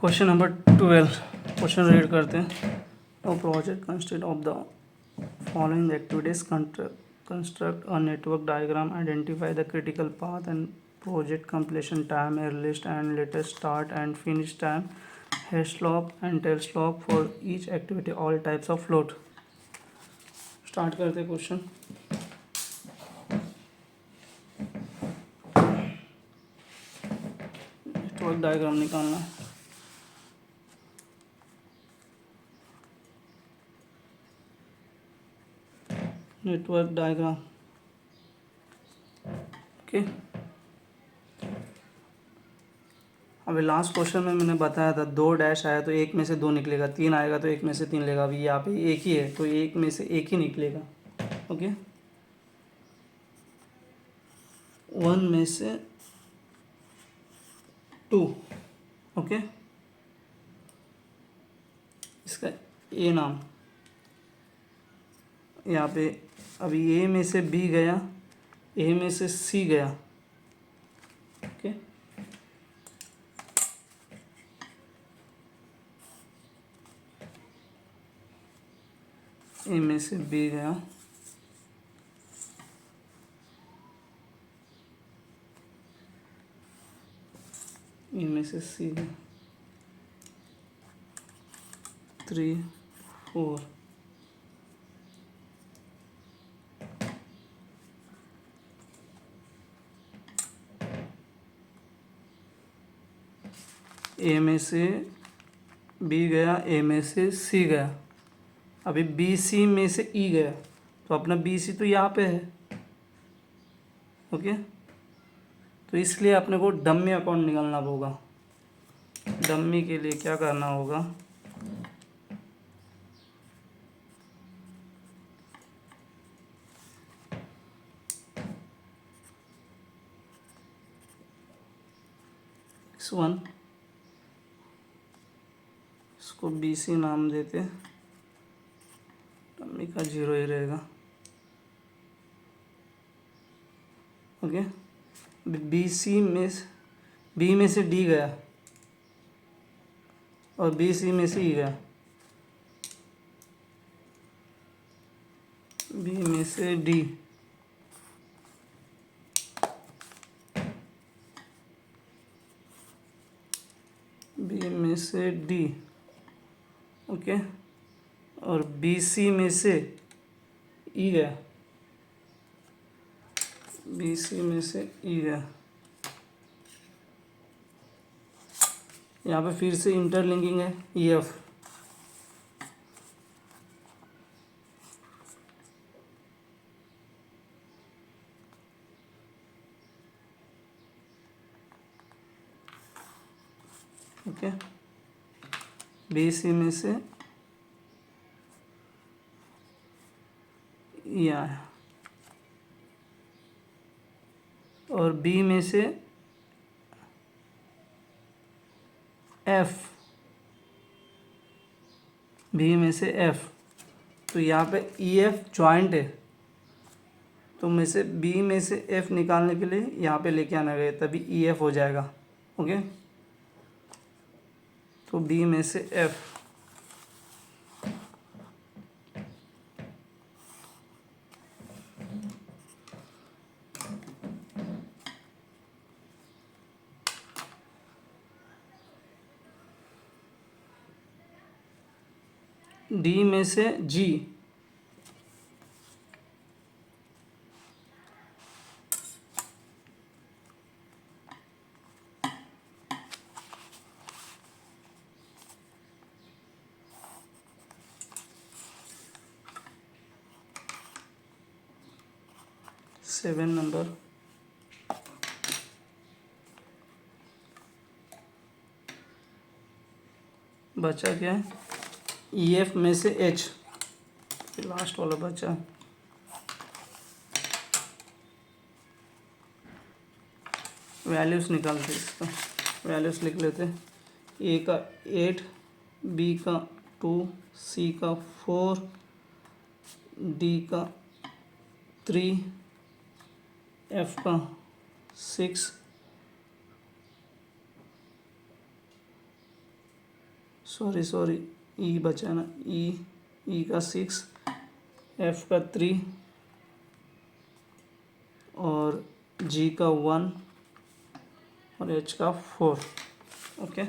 Question number 12 question read करते हैं। A project consist of the following activities construct a network diagram, identify the critical path and project completion time, earliest and latest start and finish time, head slack and tail slack for each activity, all types of float. Start करते हैं question. Network diagram निकालना है। Network diagram okay. अभी last question में मैंने बताया था 2 dash आया तो एक में से 2 निकलेगा, 3 आएगा तो एक में से 3 लेगा। अभी यहाँ पे एक ही है तो एक में से एक ही निकलेगा। ओके, 1 में से 2। ओके, इसका ए नाम यहाँ पे। अभी ए में से बी गया, ए में से सी गया। ओके, ए में से बी गया, ए में से सी गया, 3 4। ए में से बी गया, ए में से सी गया। अभी बी सी में से ई गया तो अपना बी सी तो यहाँ पे है। ओके, तो इसलिए अपने को डम्मी अकाउंट निकालना होगा। डम्मी के लिए क्या करना होगा, x1 इसको बी सी नाम देते, डम्मी का 0 ही रहेगा। ओके, बी सी में बी में से डी गया और बी सी में से ई गया, बी में से डी, बी में से डी। ओके, और बी सी में से ई गया, बी सी में से ई गया। यहाँ पे फिर से इंटरलिंकिंग है, E F. Okay, B C में से ई आया और बी में से एफ, बी में से एफ। तो यहाँ पे ई एफ जॉइंट है तो में से बी में से एफ निकालने के लिए यहाँ पे लेके आना गया, तभी ई एफ हो जाएगा। ओके, तो बी में से एफ, डी में से जी, सेवन नंबर। बचा क्या है, ई एफ में से एच, लास्ट वाला बचा। वैल्यूज़ निकालते इसका, वैल्यूज़ लिख लेते। ए का 8, बी का 2, सी का 4, डी का 3, एफ का 6, सॉरी ई बचा ना, ई का 6, एफ का 3 और जी का 1 और एच का 4। ओके,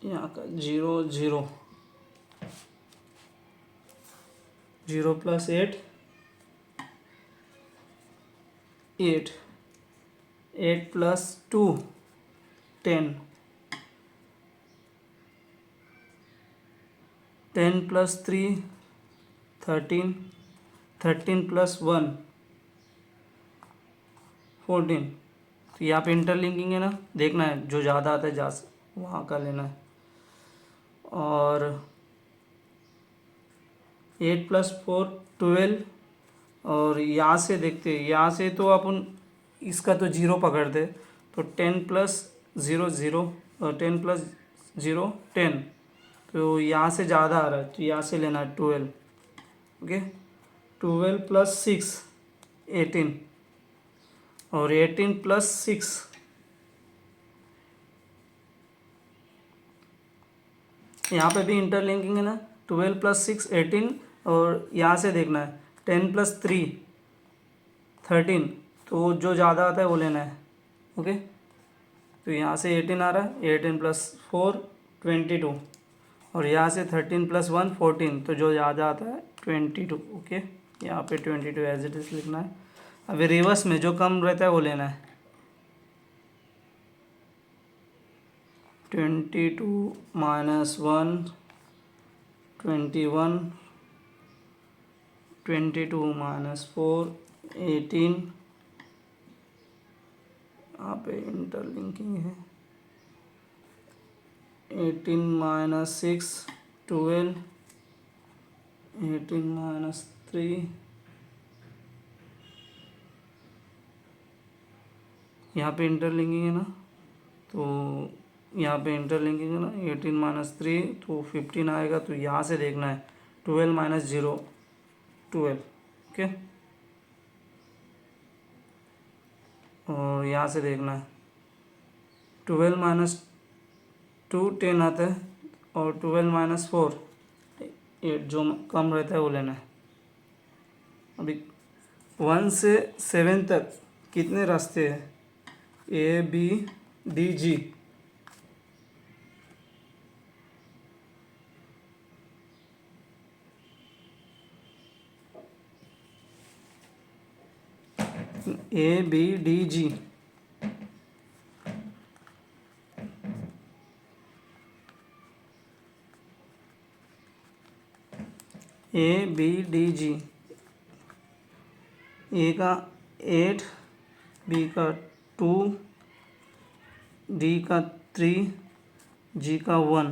यहाँ का 0 0 0 + 8 8, 8 + 2 10, 10 + 3 13, 13 + 1 14। तो यहाँ पे इंटरलिंकिंग है ना, देखना है जो ज़्यादा आता है जा वहाँ का लेना है। और 8 + 4 12। और यहाँ से देखते हैं, यहाँ से तो अपन इसका तो 0 पकड़ते, तो 10 + 0 0 और 10 + 0 10। तो यहाँ से ज़्यादा आ रहा है तो यहाँ से लेना है 12। ओके, 12 + 6 18 और 18 + 6 यहाँ पे भी इंटरलिंकिंग है ना। 12 + 6 18 और यहाँ से देखना है 10 + 3 13। तो जो ज़्यादा आता है वो लेना है। ओके, तो यहाँ से 18 आ रहा है, 18 + 4 22 और यहाँ से 13 + 1 14। तो जो ज़्यादा आता है 22। ओके, यहाँ पे 22 एज इट इज़ लिखना है। अभी रिवर्स में जो कम रहता है वो लेना है। 22 - 1 21, 22 - 4 18। यहाँ पे इंटरलिंकिंग है। 18 - 6 12, 18 - 3। यहाँ पे इंटरलिंकिंग है ना, तो यहाँ पे इंटरलिंकिंग है ना। 18 - 3 तो 15 आएगा। तो यहाँ से देखना है 12 - 0 12। ओके, और यहाँ से देखना है 12 - 2 10 आता है और 12 - 4 8। जो कम रहता है वो लेना है। अभी 1 से 7 तक कितने रास्ते हैं? A B D G. A B D G. A B D G. A का 8, बी का 2, डी का 3, जी का 1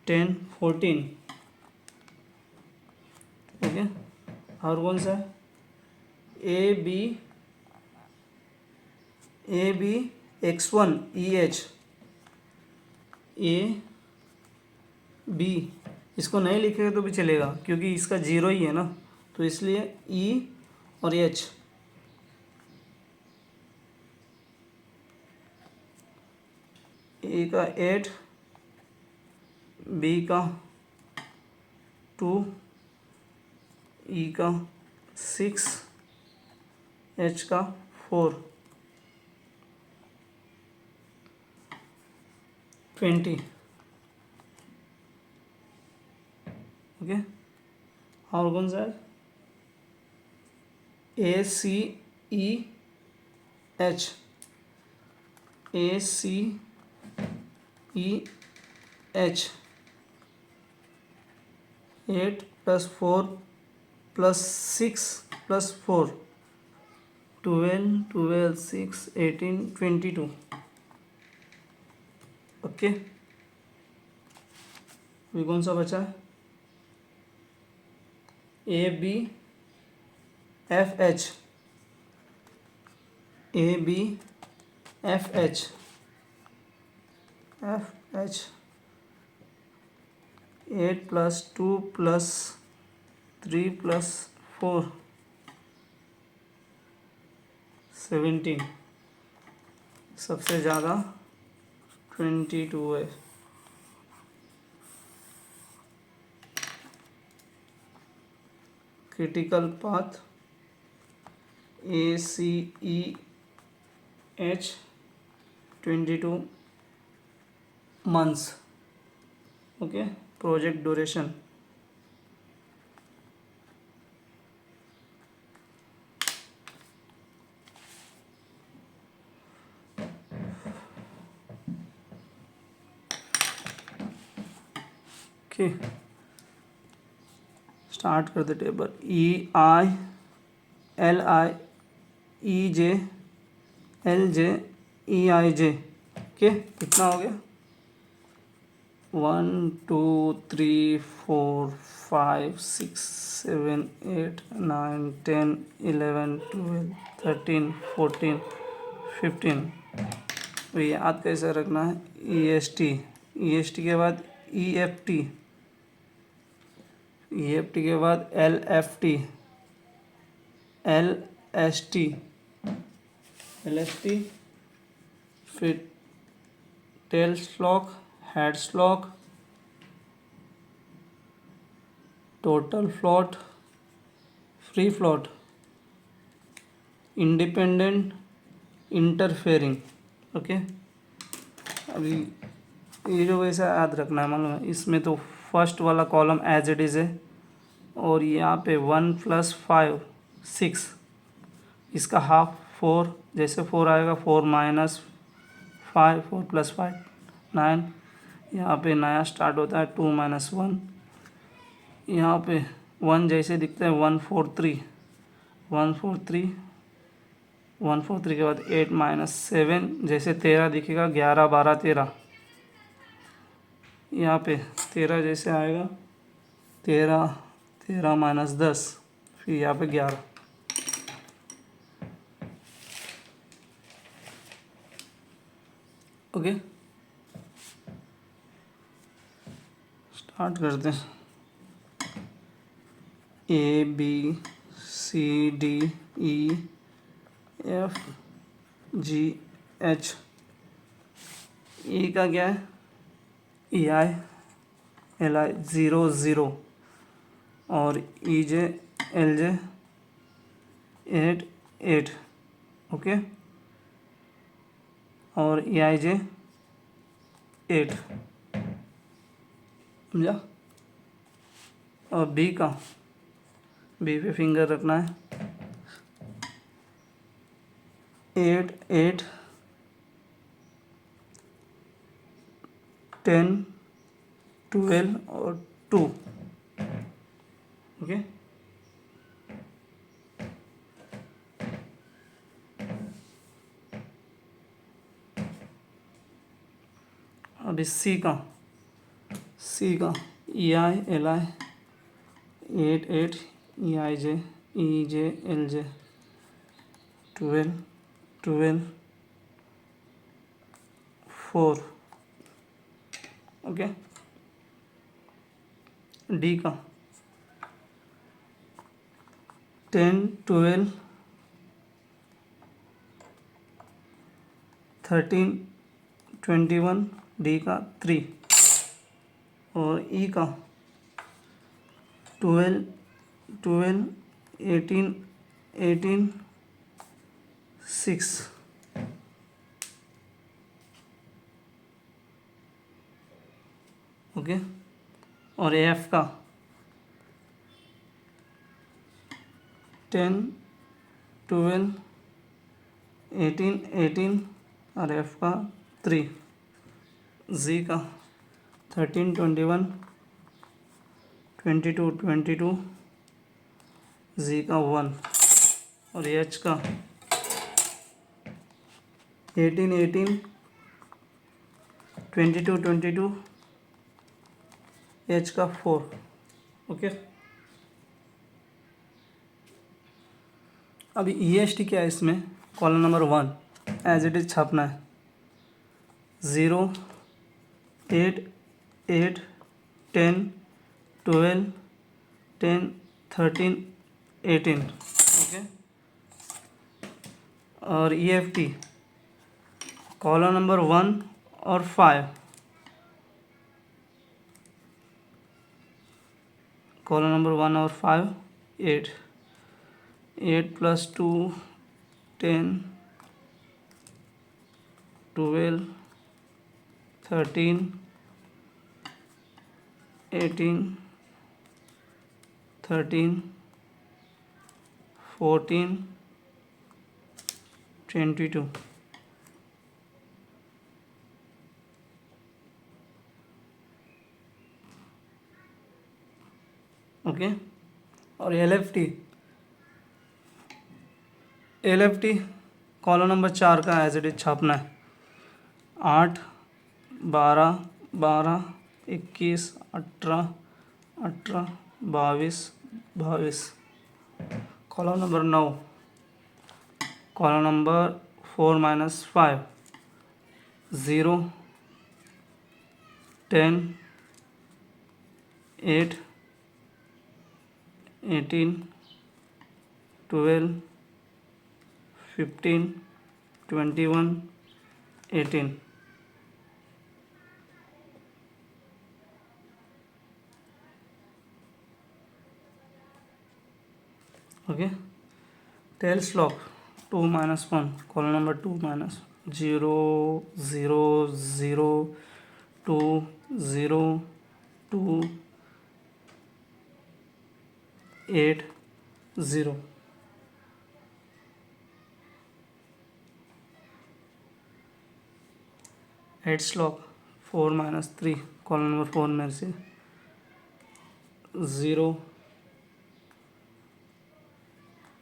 10 14। ओके, और कौन सा है? A B x1 E H. A B इसको नहीं लिखेगा तो भी चलेगा क्योंकि इसका 0 ही है ना, तो इसलिए ई और एच। ए का 8, बी का 2, ई का 6, एच का 4 20। ओके, और कौन सा है? ए सी ई एच। ए सी ई एच 8 + 4 + 6 + 4 12 12 6 18 22। ओके, अभी कौन सा बचा है? A B F H, A B F H, F H 8 + 2 + 3 + 4 17, सबसे ज़्यादा 22 है। Critical path ACEH 22 months। Okay, project duration okay, start कर दे table. EILI EJ LJ EIJ okay, कितना हो गया? 1 2 3 4 5 6 7 8 9 10 11 12 13 14 15। तो याद कैसे रखना है? EST के बाद EFT, EFT के बाद LFT, LST, LST, फिर tail slack, head slack, total float, free float, independent, interfering. Okay, अभी ये जो वैसा याद रखना है, मालूम है, इसमें तो फर्स्ट वाला कॉलम एज इट इज़ है, और यहाँ पे 1 + 5 6, इसका हाफ 4, जैसे 4 आएगा 4 - 5 4 + 5 9, यहाँ पे नया स्टार्ट होता है 2 - 1, यहाँ पे 1 जैसे दिखता है 1 4 3 1 4 3 1 4 3 के बाद 8 - 7 जैसे 13 दिखेगा 11 12 13, यहाँ पे 13 जैसे आएगा 13 13 - 10, फिर यहाँ पे 11। ओके, स्टार्ट करते हैं। ABCDEFGH, ई का क्या है? EILI 0 0, और EJ LJ 8 8, ओके, और EIJ 8, समझा? और बी पे फिंगर रखना है 8 8 10 12 और 2, ओके। अभी सी का EILI 8 8, EIJ EJ LJ 12 12 4, okay. D का 10 12 13 21, डी का 3, और ई का 12 12 18 18 6, ओके। और एफ का 10 12 18 18, और एफ का 3। जी का 13 21 22 22, जी का 1, और एच का 18 18 22 22, एच का 4, ओके। अभी EST क्या है इसमें, column number 1 as it is छापना है। 0, 8, 8, 10, 12, 10, 13, 18, ओके। और EFT कॉलम नंबर 1 और 5, कॉलम नंबर 1 और 5, 8, 8 + 2, 10, 12, 13, 18, 13, 14, 22, ओके। और LFT कॉलम नंबर 4 का एज इट इज छापना है। 8, 12, 12, 21, 18, 18, 22, 22। Column number 9, column number 4 - 5, 0, 10, 8, 18, 12, 15, 21, 18, okay. Tail slack 2 - 1, column number 2 - 0, 0, 0, 2, 0, 2, 8, 0। Heads lock 4 - 3, column number 4 में से 0,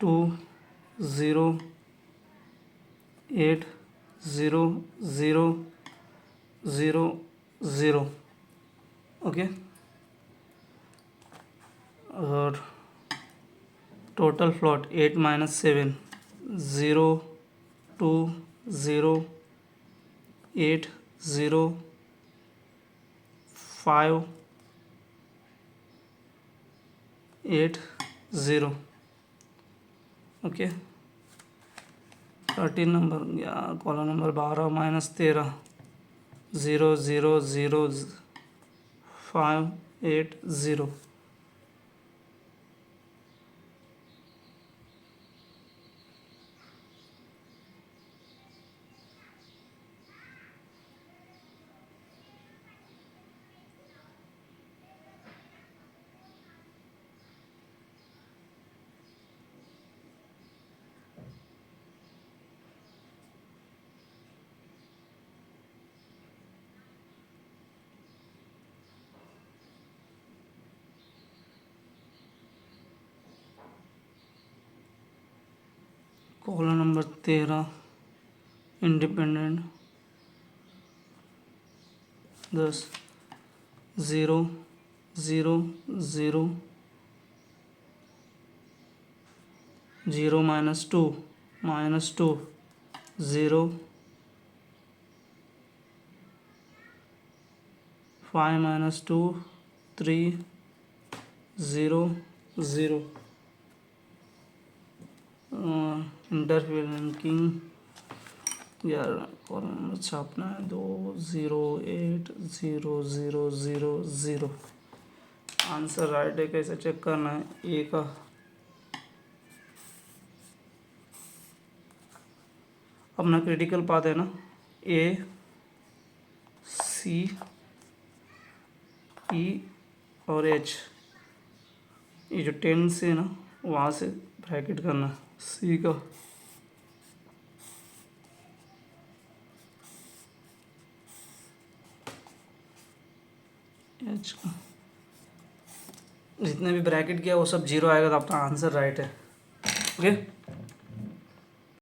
2, 0, 8, 0, 0, 0, 0, ओके। और टोटल फ्लॉट 8 - 7, 0, 2, 0, 8, 0, 5, 8, 0, ओके। 13 नंबर या column number 12 - 13, 0, 0, 0, 5, 8, 0। Column number 13 independent 10, 0, 0, 0, 0 - 2, -2, 0, 5 - 2, 3, 0, 0। Interlinking यार column number छापना है 2, 0, 8, 0, 0, 0, 0। Answer right है, कैसे चेक करना है? ए का अपना क्रिटिकल पाथ है ना, A, C, E और H। ये जो 10 से ना वहाँ से ब्रैकेट करना है। C का H का जितने भी ब्रैकेट किया वो सब 0 आएगा, तो अपना आंसर राइट है, ओके।